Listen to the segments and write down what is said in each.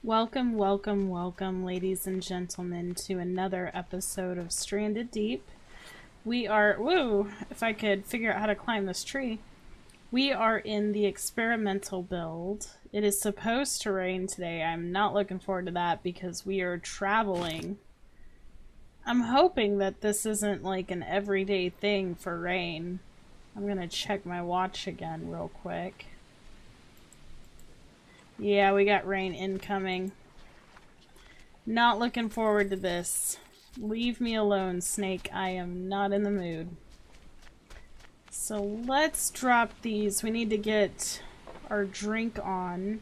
Welcome, welcome, welcome, ladies and gentlemen, to another episode of Stranded Deep. We are, woo, if I could figure out how to climb this tree. We are in the experimental build. It is supposed to rain today. I'm not looking forward to that because we are traveling. I'm hoping that this isn't like an everyday thing for rain. I'm gonna check my watch again real quick. Yeah, we got rain incoming. Not looking forward to this. Leave me alone, Snake. I am not in the mood. So let's drop these. We need to get our drink on.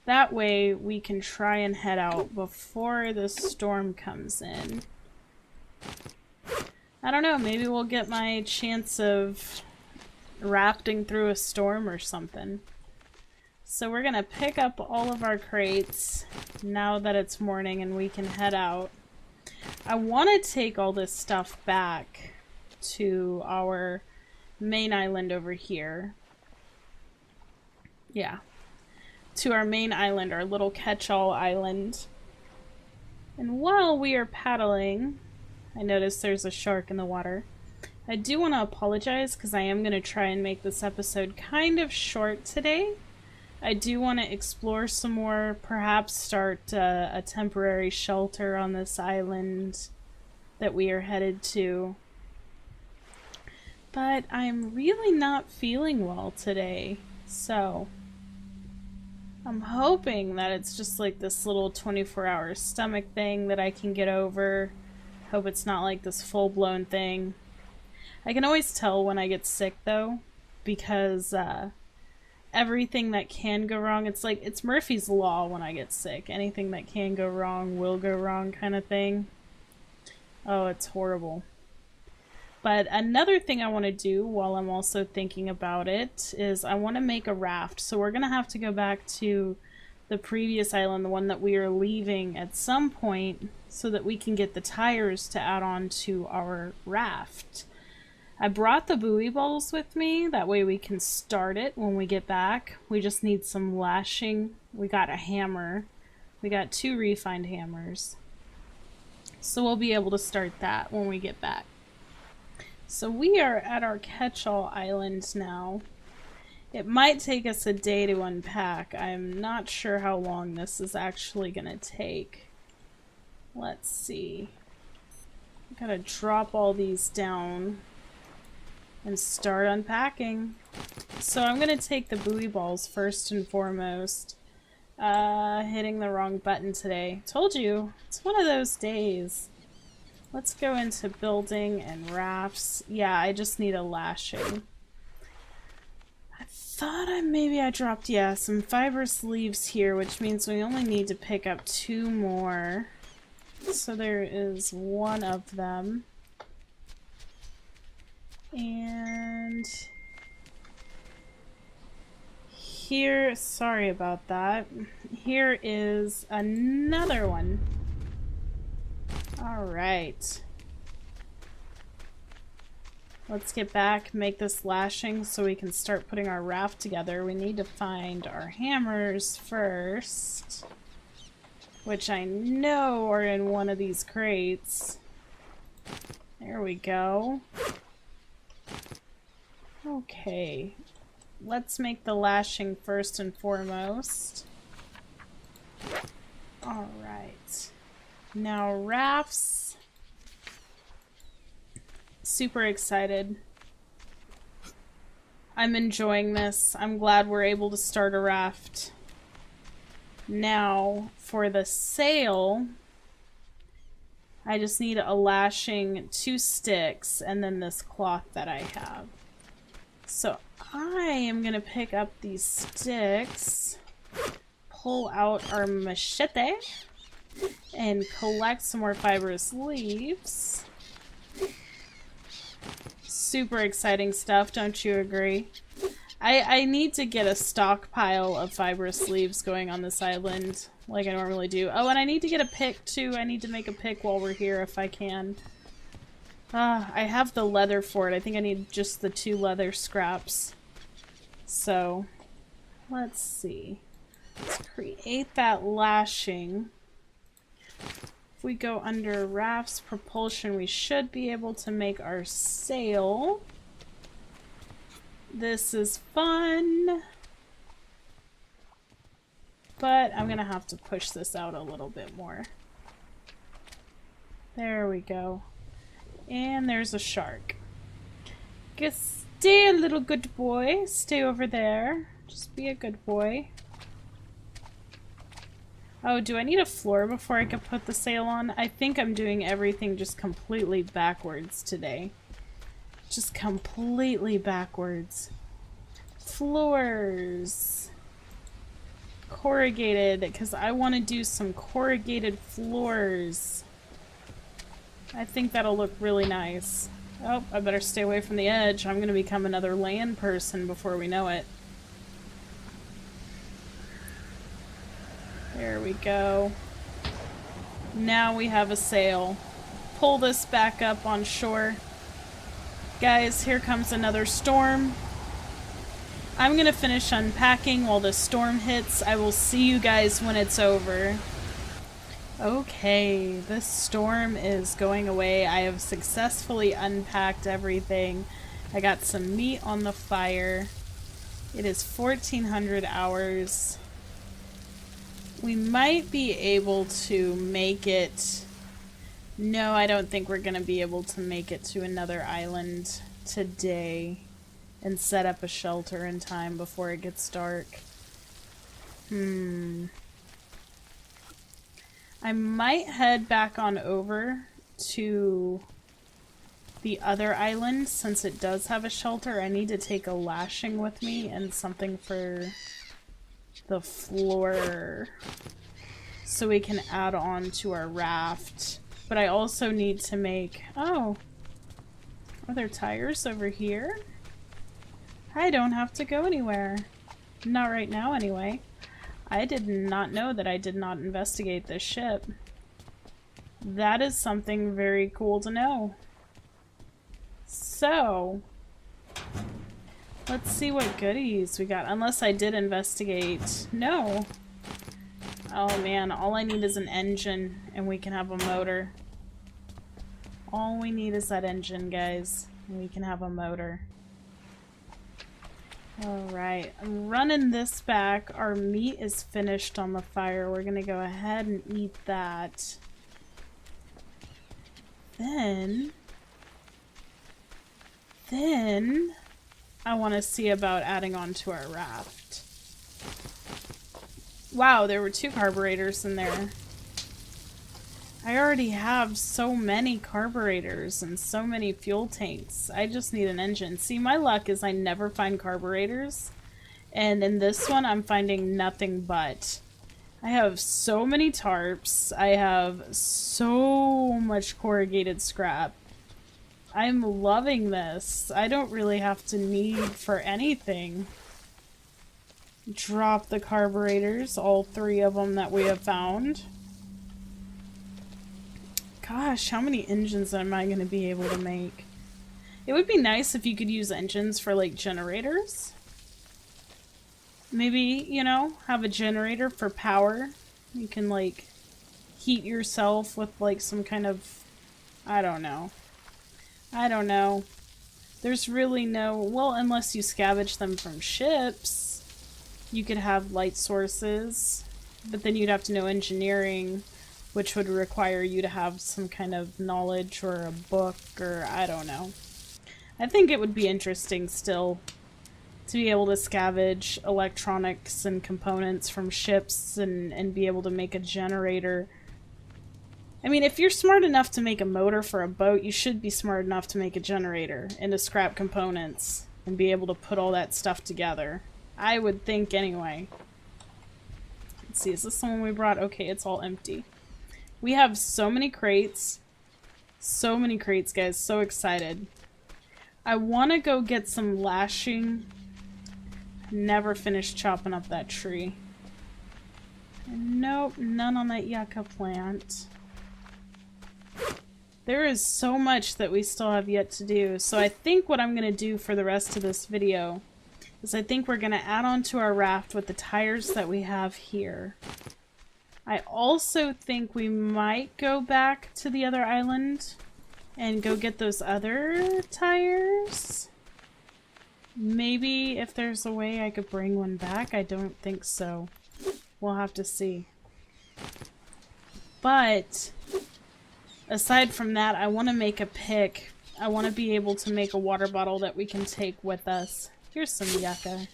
That way we can try and head out before the storm comes in. I don't know, maybe we'll get my chance of rafting through a storm or something. So we're gonna pick up all of our crates now that it's morning and we can head out. I want to take all this stuff back to our main island over here. Yeah. To our main island, our little catch-all island. And while we are paddling, I noticed there's a shark in the water. I do want to apologize because I am going to try and make this episode kind of short today. I do want to explore some more, perhaps start a temporary shelter on this island that we are headed to. But I'm really not feeling well today, so I'm hoping that it's just like this little 24-hour stomach thing that I can get over. Hope it's not like this full-blown thing. I can always tell when I get sick though, because everything that can go wrong, it's like, it's Murphy's Law when I get sick. Anything that can go wrong will go wrong kind of thing. Oh, it's horrible. But another thing I want to do while I'm also thinking about it is I want to make a raft. So we're going to have to go back to the previous island, the one that we are leaving at some point, so that we can get the tires to add on to our raft. I brought the buoy balls with me, that way we can start it when we get back. We just need some lashing. We got a hammer. We got 2 refined hammers. So we'll be able to start that when we get back. So we are at our catch-all island now. It might take us a day to unpack. I'm not sure how long this is actually gonna take. Let's see. I gotta drop all these down and start unpacking. So I'm gonna take the buoy balls first and foremost. Hitting the wrong button today. Told you, it's one of those days. Let's go into building and rafts. Yeah, I just need a lashing. I thought maybe I dropped, yeah, some fibrous leaves here, which means we only need to pick up 2 more. So there is 1 of them. And here, sorry about that. Here is another one. All right. Let's get back, make this lashing so we can start putting our raft together. We need to find our hammers first, which I know are in one of these crates. There we go. Okay, let's make the lashing first and foremost. Alright, now rafts. Super excited. I'm enjoying this. I'm glad we're able to start a raft. Now, for the sail, I just need a lashing, 2 sticks, and then this cloth that I have. So I am gonna pick up these sticks, pull out our machete, and collect some more fibrous leaves. Super exciting stuff, don't you agree? I need to get a stockpile of fibrous leaves going on this island, like I normally do. Oh, and I need to get a pick, too. I need to make a pick while we're here, if I can. I have the leather for it. I think I need just the 2 leather scraps. So, let's see. Let's create that lashing. If we go under Raft's propulsion, we should be able to make our sail. This is fun. But I'm gonna have to push this out a little bit more. There we go. And there's a shark. Just stay a little good boy. Stay over there. Just be a good boy. Oh, do I need a floor before I can put the sail on? I think I'm doing everything just completely backwards today. Just completely backwards. Floors. Corrugated, because I want to do some corrugated floors. I think that'll look really nice. Oh, I better stay away from the edge. I'm going to become another land person before we know it. There we go. Now we have a sail. Pull this back up on shore. Guys, here comes another storm. I'm gonna finish unpacking while the storm hits. I will see you guys when it's over. Okay, this storm is going away. I have successfully unpacked everything. I got some meat on the fire. It is 1400 hours. We might be able to make it... No, I don't think we're gonna be able to make it to another island today and set up a shelter in time before it gets dark. I might head back on over to the other island since it does have a shelter. I need to take a lashing with me and something for the floor so we can add on to our raft. But I also need to make... Oh, are there tires over here? I don't have to go anywhere. Not right now, anyway. I did not know that I did not investigate this ship. That is something very cool to know. So, let's see what goodies we got. Unless I did investigate. No. Oh man, all I need is an engine and we can have a motor. All we need is that engine, guys. And we can have a motor. Alright, I'm running this back. Our meat is finished on the fire. We're gonna go ahead and eat that. Then I want to see about adding on to our raft. Wow, there were 2 carburetors in there. I already have so many carburetors and so many fuel tanks. I just need an engine. See, my luck is I never find carburetors. And in this one, I'm finding nothing but. I have so many tarps. I have so much corrugated scrap. I'm loving this. I don't really have to need for anything. Drop the carburetors, all 3 of them that we have found. Gosh, how many engines am I going to be able to make? It would be nice if you could use engines for, like, generators. Maybe, you know, have a generator for power. You can, like, heat yourself with, like, some kind of... I don't know. There's really no... Well, unless you scavenge them from ships, you could have light sources. But then you'd have to know engineering, which would require you to have some kind of knowledge or a book or I don't know. I think it would be interesting still to be able to scavenge electronics and components from ships and be able to make a generator. I mean, if you're smart enough to make a motor for a boat, you should be smart enough to make a generator and to scrap components and be able to put all that stuff together. I would think anyway. Let's see, is this the one we brought? Okay, it's all empty. We have so many crates. So many crates, guys. So excited. I want to go get some lashing. Never finished chopping up that tree. Nope, none on that yucca plant. There is so much that we still have yet to do. So I think what I'm going to do for the rest of this video is I think we're going to add on to our raft with the tires that we have here. I also think we might go back to the other island and go get those other tires. Maybe if there's a way I could bring one back. I don't think so. We'll have to see. But aside from that, I want to make a pick. I want to be able to make a water bottle that we can take with us. Here's some yucca.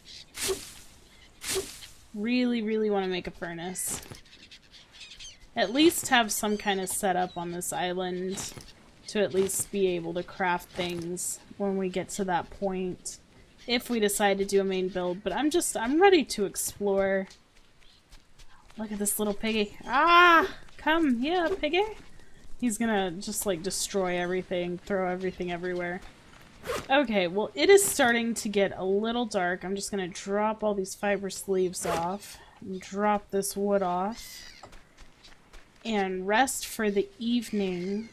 Really, really want to make a furnace. At least have some kind of setup on this island to at least be able to craft things when we get to that point. If we decide to do a main build. But I'm ready to explore. Look at this little piggy. Ah! Come here, piggy! He's gonna just like destroy everything, throw everything everywhere. Okay, well it is starting to get a little dark. I'm just gonna drop all these fibrous leaves off. And drop this wood off. And rest for the evening.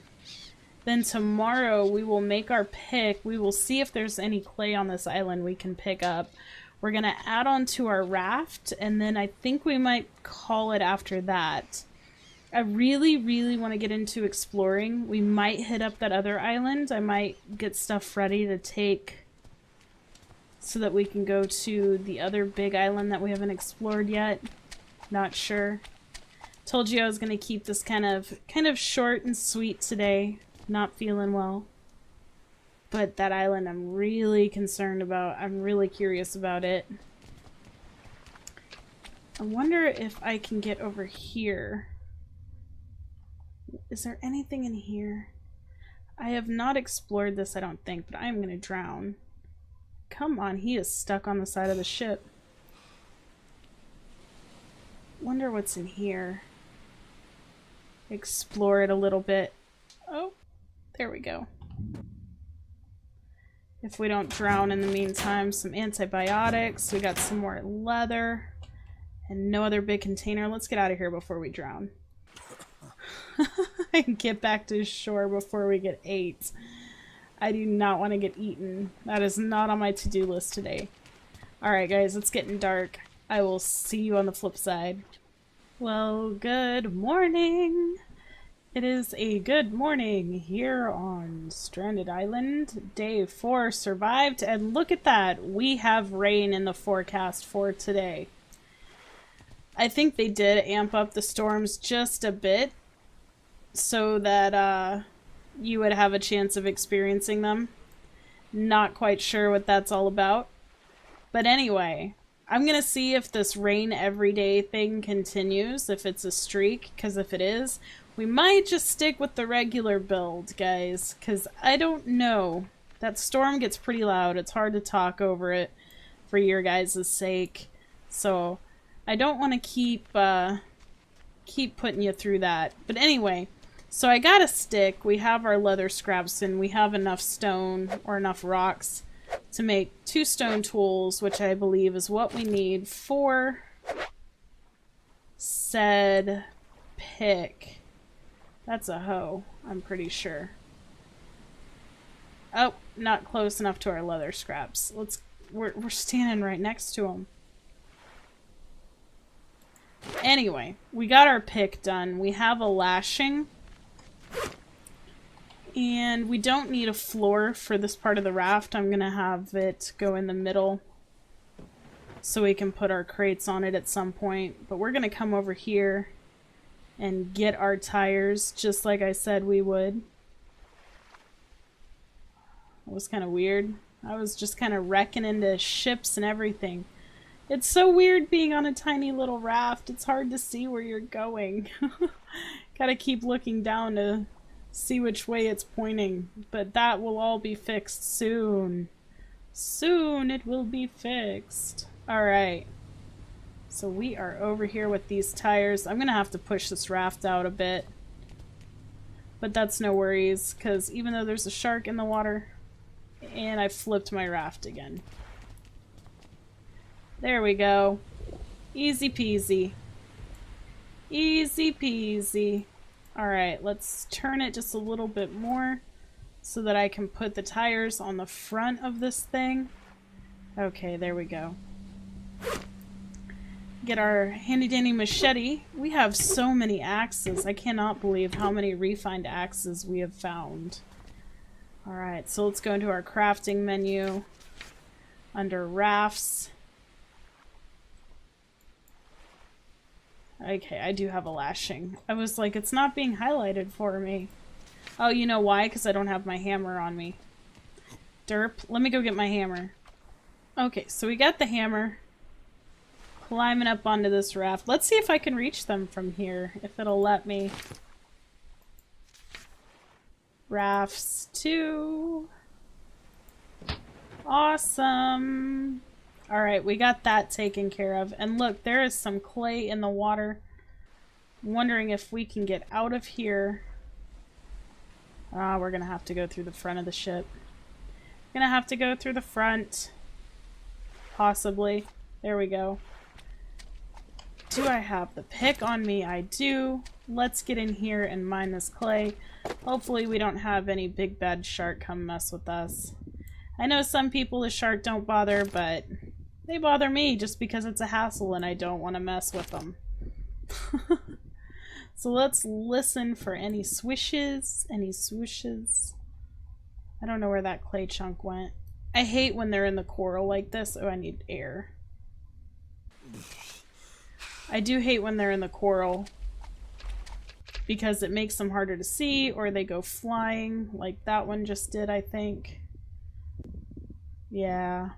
Then tomorrow we will make our pick. We will see if there's any clay on this island we can pick up. We're going to add on to our raft, and then I think we might call it after that. I really, really want to get into exploring. We might hit up that other island. I might get stuff ready to take so that we can go to the other big island that we haven't explored yet. Not sure. Told you I was going to keep this kind of short and sweet today. Not feeling well. But that island I'm really concerned about. I'm really curious about it. I wonder if I can get over here. Is there anything in here? I have not explored this, I don't think, but I'm gonna drown. Come on, he is stuck on the side of the ship. Wonder what's in here. Explore it a little bit. Oh, there we go. If we don't drown in the meantime, some antibiotics. We got some more leather. And no other big container. Let's get out of here before we drown. And get back to shore before we get ate. I do not want to get eaten. That is not on my to-do list today. Alright guys, it's getting dark. I will see you on the flip side. Well, good morning. It is a good morning here on Stranded Island. Day 4 survived, and look at that. We have rain in the forecast for today. I think they did amp up the storms just a bit so that you would have a chance of experiencing them. Not quite sure what that's all about. But anyway, I'm gonna see if this rain everyday thing continues, if it's a streak, because if it is, we might just stick with the regular build, guys, because I don't know. That storm gets pretty loud. It's hard to talk over it for your guys' sake. So I don't want to keep putting you through that. But anyway, so I got a stick. We have our leather scraps and we have enough stone or enough rocks to make 2 stone tools, which I believe is what we need for said pick. That's a hoe, I'm pretty sure. Oh, not close enough to our leather scraps. We're standing right next to them. Anyway, we got our pick done. We have a lashing. And we don't need a floor for this part of the raft. I'm gonna have it go in the middle so we can put our crates on it at some point. But we're gonna come over here and get our tires, just like I said we would. It was kind of weird. I was just kind of wrecking into ships and everything. It's so weird being on a tiny little raft. It's hard to see where you're going. Gotta keep looking down to see which way it's pointing. But that will all be fixed soon. Soon it will be fixed. Alright. So we are over here with these tires. I'm gonna have to push this raft out a bit. But that's no worries, because even though there's a shark in the water, and I flipped my raft again. There we go. Easy peasy. Easy peasy. Alright, let's turn it just a little bit more so that I can put the tires on the front of this thing. Okay, there we go. Get our handy dandy machete. We have so many axes. I cannot believe how many refined axes we have found. Alright, so let's go into our crafting menu. Under rafts. Okay, I do have a lashing. I was like, it's not being highlighted for me. Oh, you know why? Because I don't have my hammer on me. Derp. Let me go get my hammer. Okay, so we got the hammer. Climbing up onto this raft. Let's see if I can reach them from here. If it'll let me. Rafts 2. Awesome. Alright, we got that taken care of. And look, there is some clay in the water. I'm wondering if we can get out of here. Ah, we're gonna have to go through the front of the ship. Gonna have to go through the front. Possibly. There we go. Do I have the pick on me? I do. Let's get in here and mine this clay. Hopefully we don't have any big bad shark come mess with us. I know some people the shark don't bother, but they bother me just because it's a hassle and I don't want to mess with them. So let's listen for any swishes, any swooshes. I don't know where that clay chunk went. I hate when they're in the coral like this. Oh, I need air. I do hate when they're in the coral because it makes them harder to see or they go flying like that one just did, I think. Yeah.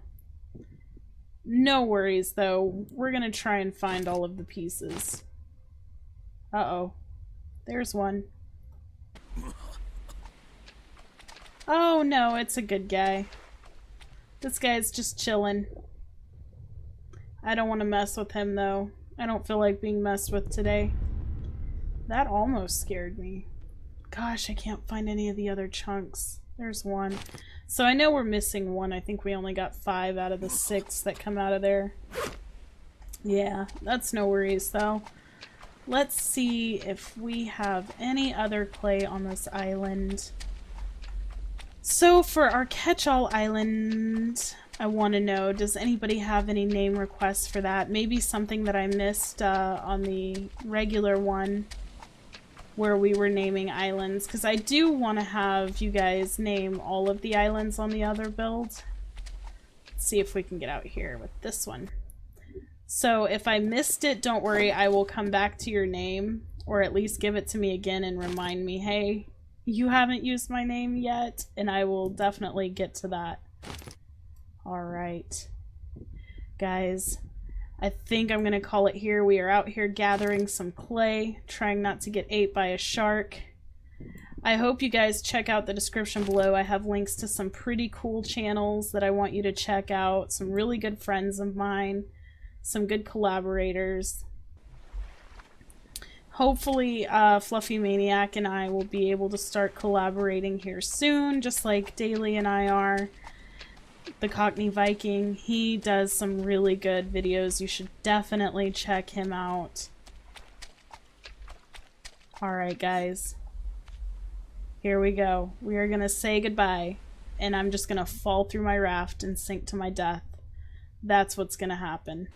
No worries though. We're gonna try and find all of the pieces. Uh-oh. There's one. Oh no, it's a good guy. This guy's just chilling. I don't want to mess with him though. I don't feel like being messed with today. That almost scared me. Gosh, I can't find any of the other chunks. There's one. So I know we're missing one. I think we only got 5 out of the 6 that come out of there. Yeah, that's no worries though. Let's see if we have any other clay on this island. So for our catch-all island, I want to know, does anybody have any name requests for that? Maybe something that I missed on the regular one where we were naming islands, because I do want to have you guys name all of the islands on the other build. Let's see if we can get out here with this one. So if I missed it, don't worry, I will come back to your name, or at least give it to me again and remind me, hey, you haven't used my name yet, and I will definitely get to that. Alright. Guys, I think I'm going to call it here. We are out here gathering some clay, trying not to get ate by a shark. I hope you guys check out the description below. I have links to some pretty cool channels that I want you to check out. Some really good friends of mine. Some good collaborators. Hopefully, Fluffy Maniac and I will be able to start collaborating here soon, just like Daily and I are. The Cockney Viking, he does some really good videos. You should definitely check him out. Alright, guys. Here we go. We are gonna say goodbye, and I'm just gonna fall through my raft and sink to my death. That's what's gonna happen.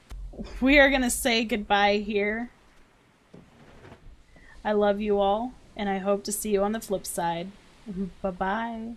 We are gonna say goodbye here. I love you all, and I hope to see you on the flip side. Bye-bye.